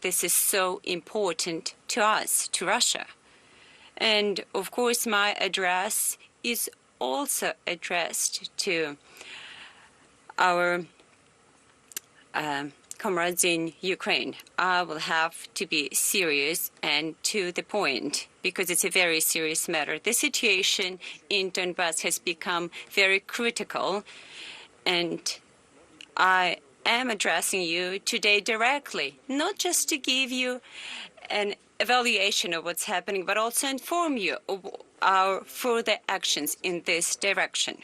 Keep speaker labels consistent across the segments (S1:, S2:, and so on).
S1: this is so important to us, to Russia. And of course, my address is also addressed to our comrades in Ukraine. I will have to be serious and to the point, because it's a very serious matter. The situation in Donbass has become very critical, and I am addressing you today directly, not just to give you an evaluation of what's happening, but also inform you of our further actions in this direction.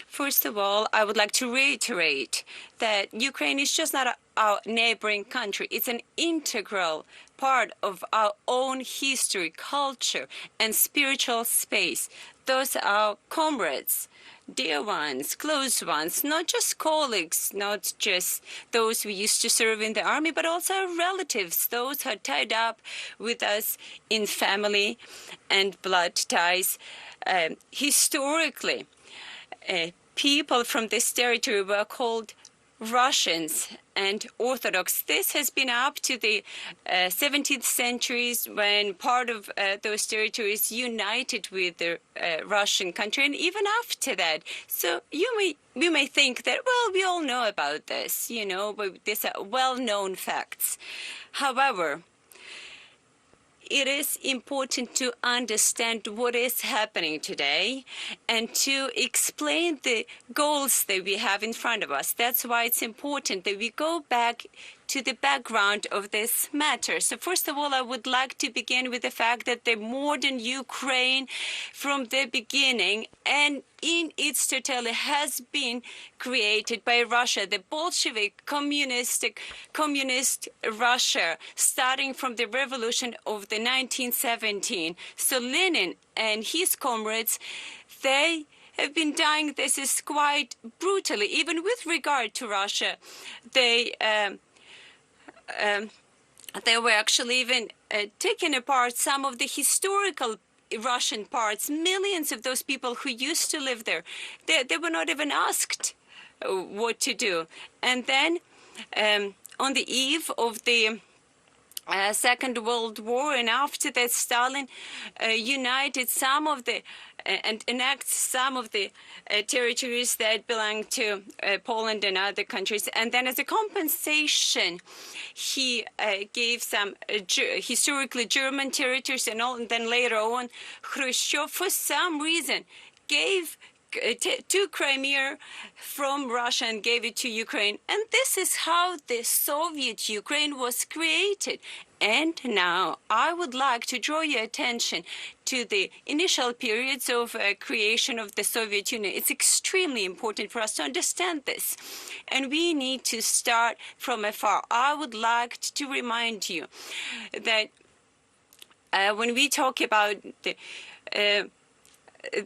S1: First of all, I would like to reiterate that Ukraine is just not our neighboring country. It's an integral part of our own history, culture, and spiritual space. Those are our comrades, dear ones, close ones, not just colleagues, not just those who used to serve in the army, but also our relatives, those who are tied up with us in family and blood ties. Historically, people from this territory were called Russians and Orthodox. This has been up to the 17th centuries, when part of those territories united with the Russian country, and even after that. So you may think that, well, we all know about this, you know, but these are well-known facts. However, it is important to understand what is happening today and to explain the goals that we have in front of us. That's why it's important that we go back to the background of this matter. So first of all, I would like to begin with the fact that the modern Ukraine from the beginning and in its totality has been created by Russia, the Bolshevik communist Russia, starting from the revolution of the 1917. So Lenin and his comrades, they have been dying. This is quite brutally, even with regard to Russia. They were actually even taking apart some of the historical Russian parts. Millions of those people who used to live there, they were not even asked what to do. And then on the eve of the Second World War, and after that, Stalin united some of the and annexed some of the territories that belonged to Poland and other countries. And then as a compensation, he gave some historically German territories, and then later on, Khrushchev, for some reason, took Crimea from Russia and gave it to Ukraine. And this is how the Soviet Ukraine was created. And now I would like to draw your attention to the initial periods of creation of the Soviet Union. It's extremely important for us to understand this. And we need to start from afar. I would like to remind you that when we talk about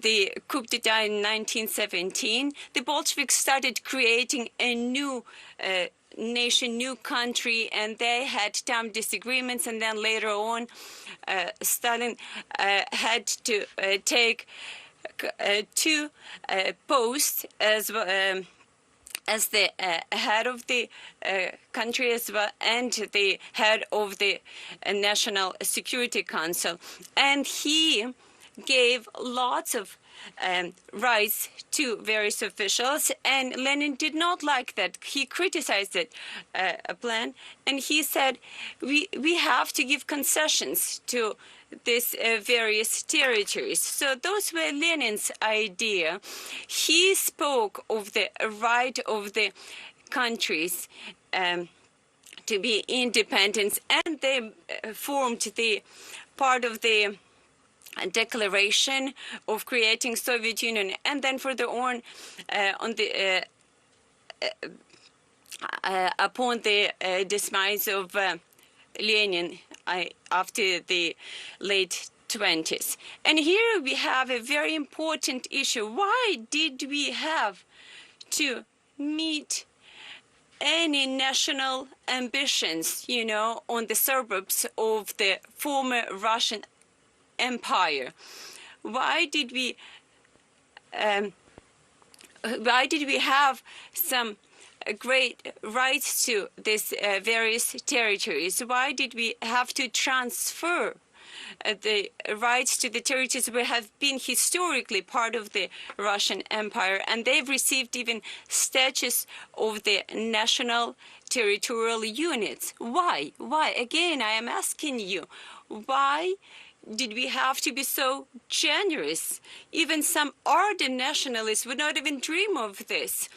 S1: the coup d'etat in 1917, the Bolsheviks started creating a new nation, new country, and they had some disagreements. And then later on, Stalin had to take two posts as well, as the head of the country as well, and the head of the National Security Council. And he gave lots of rights to various officials, and Lenin did not like that. He criticized it, a plan, and he said, we have to give concessions to these various territories. So those were Lenin's idea. He spoke of the right of the countries to be independent, and they formed the part of the declaration of creating Soviet Union. And then further on the upon the demise of Lenin after the late 20s. And here we have a very important issue. Why did we have to meet any national ambitions, you know, on the suburbs of the former Russian Empire? Why did we have some great rights to these various territories? Why did we have to transfer the rights to the territories which have been historically part of the Russian Empire, and they've received even status of the national territorial units? Why? Why? Again, I am asking you, why did we have to be so generous? Even some ardent nationalists would not even dream of this.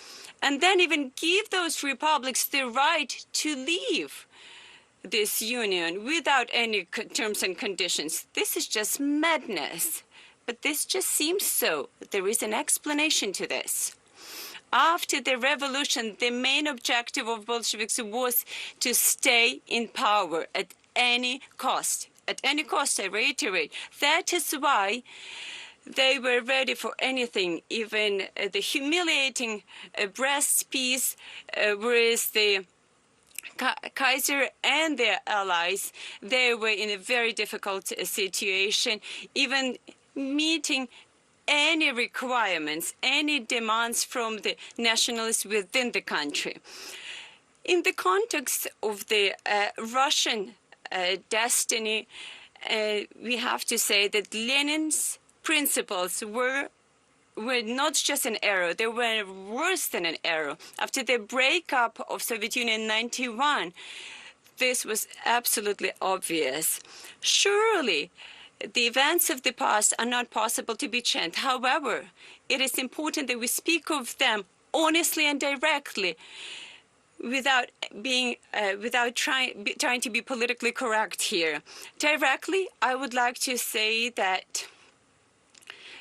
S1: And then even give those republics the right to leave this union without any terms and conditions. This is just madness. But this just seems so. There is an explanation to this. After the revolution, the main objective of Bolsheviks was to stay in power at any cost. At any cost, I reiterate. That is why they were ready for anything, even the humiliating Brest peace, whereas the Kaiser and their allies, they were in a very difficult situation, even meeting any requirements, any demands from the nationalists within the country. In the context of the Russian destiny, we have to say that Lenin's principles were not just an error, they were worse than an error. After the breakup of Soviet Union in 1991, this was absolutely obvious. Surely, the events of the past are not possible to be changed. However, it is important that we speak of them honestly and directly, without trying to be politically correct here. Directly, I would like to say that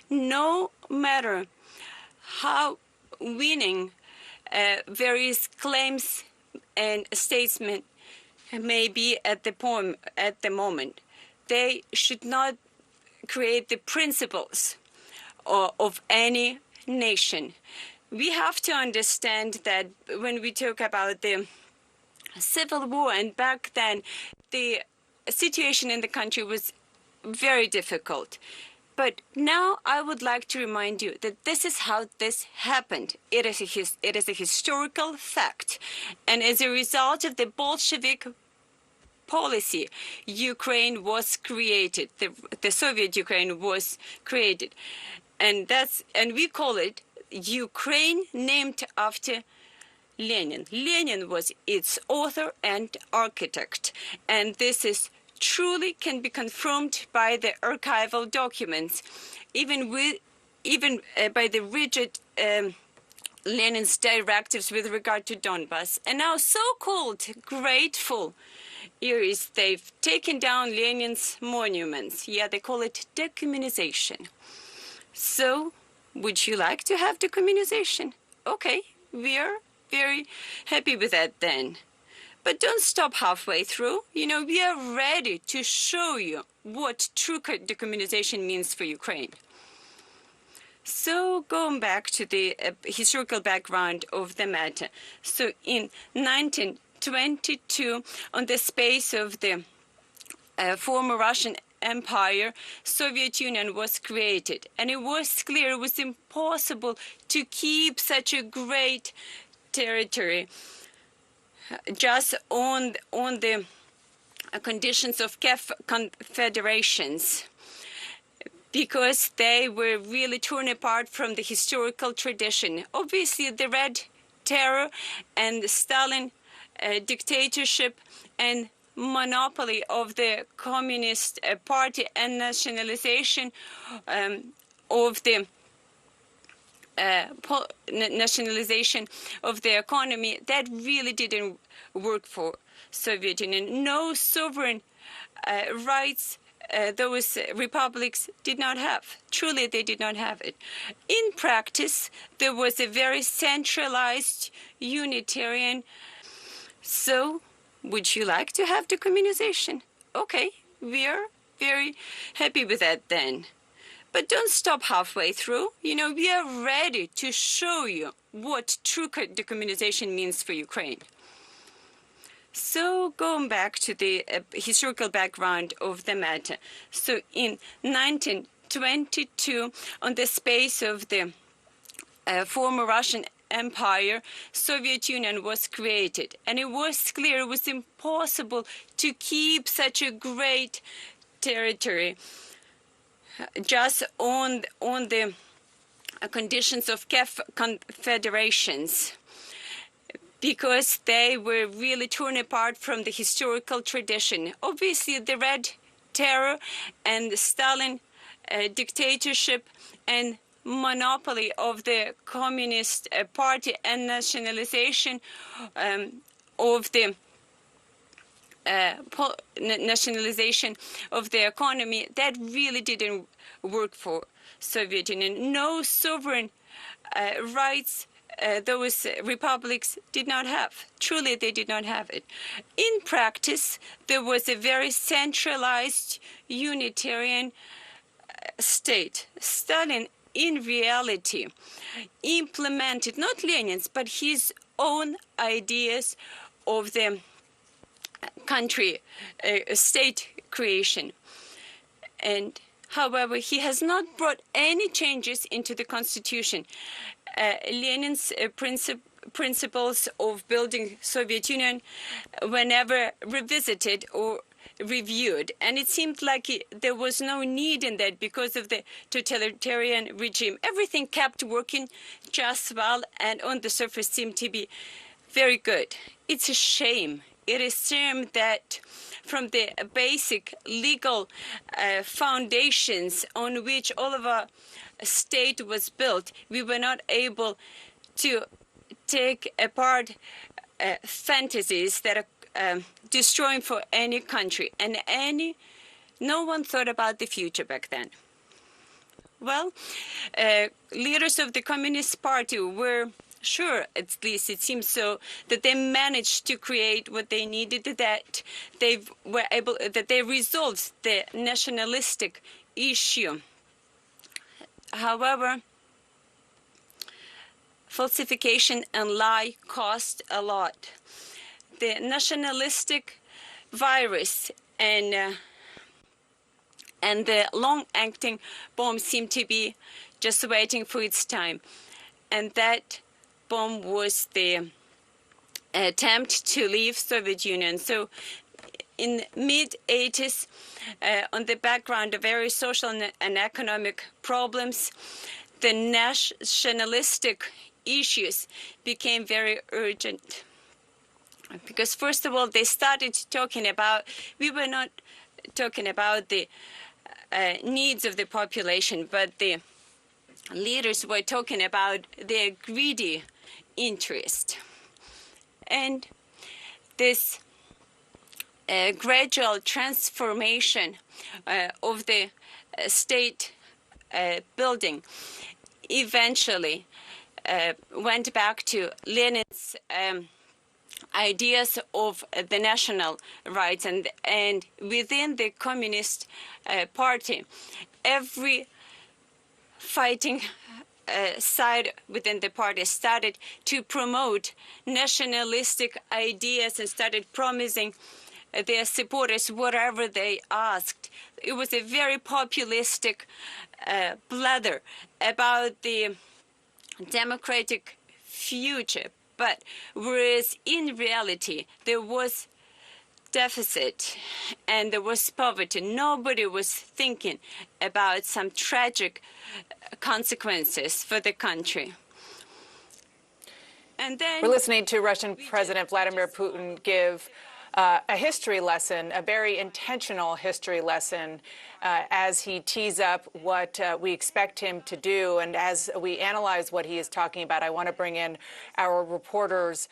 S1: no matter how winning various claims and statements may be at the moment, they should not create the principles of any nation. We have to understand that when we talk about the civil war, and back then the situation in the country was very difficult. But now I would like to remind you that this is how this happened. It is a historical fact. And as a result of the Bolshevik policy, Ukraine was created. The Soviet Ukraine was created. And we call it Ukraine named after Lenin. Lenin was its author and architect. And this is truly can be confirmed by the archival documents, even by the rigid Lenin's directives with regard to Donbass. And now so-called grateful areas, they've taken down Lenin's monuments. Yeah, they call it decommunization. So, would you like to have decommunization? Okay, we are very happy with that then. But don't stop halfway through. You know, we are ready to show you what true decommunization means for Ukraine. So going back to the historical background of the matter. So in 1922, on the space of the former Russian Empire, Soviet Union was created. And it was clear it was impossible to keep such a great territory just on the conditions of confederations, because they were really torn apart from the historical tradition. Obviously, the Red Terror and the Stalin dictatorship and monopoly of the Communist Party and nationalization of the nationalization of the economy, that really didn't work for Soviet Union. No sovereign rights those republics did not have. Truly, they did not have it. In practice, there was a very centralized unitarian. So, would you like to have decommunization? Okay, we are very happy with that then. But don't stop halfway through. You know, we are ready to show you what true decommunization means for Ukraine. So going back to the historical background of the matter. So in 1922, on the space of the former Russian empire, Soviet Union was created. And it was clear it was impossible to keep such a great territory just on the conditions of confederations, because they were really torn apart from the historical tradition. Obviously, the Red Terror and the Stalin dictatorship and monopoly of the Communist Party and nationalization of the nationalization of the economy, that really didn't work for Soviet Union. No sovereign rights those republics did not have. Truly, they did not have it. In practice, there was a very centralized unitarian state. Stalin, in reality, implemented not Lenin's, but his own ideas of the country, state creation. And however, he has not brought any changes into the constitution. Lenin's principles of building Soviet Union were never revisited or reviewed, and it seemed like there was no need in that because of the totalitarian regime. Everything kept working just well, and on the surface seemed to be very good. It's a shame. It is a shame that from the basic legal foundations on which all of our state was built, we were not able to take apart fantasies that are destroying for any country, and no one thought about the future back then. Well, leaders of the Communist Party were sure, at least it seems so, that they managed to create what they needed, that they resolved the nationalistic issue. However, falsification and lie cost a lot. The nationalistic virus and the long-acting bomb seem to be just waiting for its time. And that bomb was the attempt to leave Soviet Union. So in mid-80s, on the background of various social and economic problems, the nationalistic issues became very urgent. Because first of all, they started talking about, we were not talking about the needs of the population, but the leaders were talking about their greedy interest. And this gradual transformation of the state building eventually went back to Lenin's ideas of the national rights, and within the Communist Party, every fighting side within the party started to promote nationalistic ideas and started promising their supporters whatever they asked. It was a very populistic blather about the democratic future. But whereas in reality there was deficit and there was poverty, nobody was thinking about some tragic consequences for the country. And then
S2: we're listening to Russian President Vladimir Putin give a history lesson, a very intentional history lesson, as he tees up what we expect him to do. And as we analyze what he is talking about, I want to bring in our reporters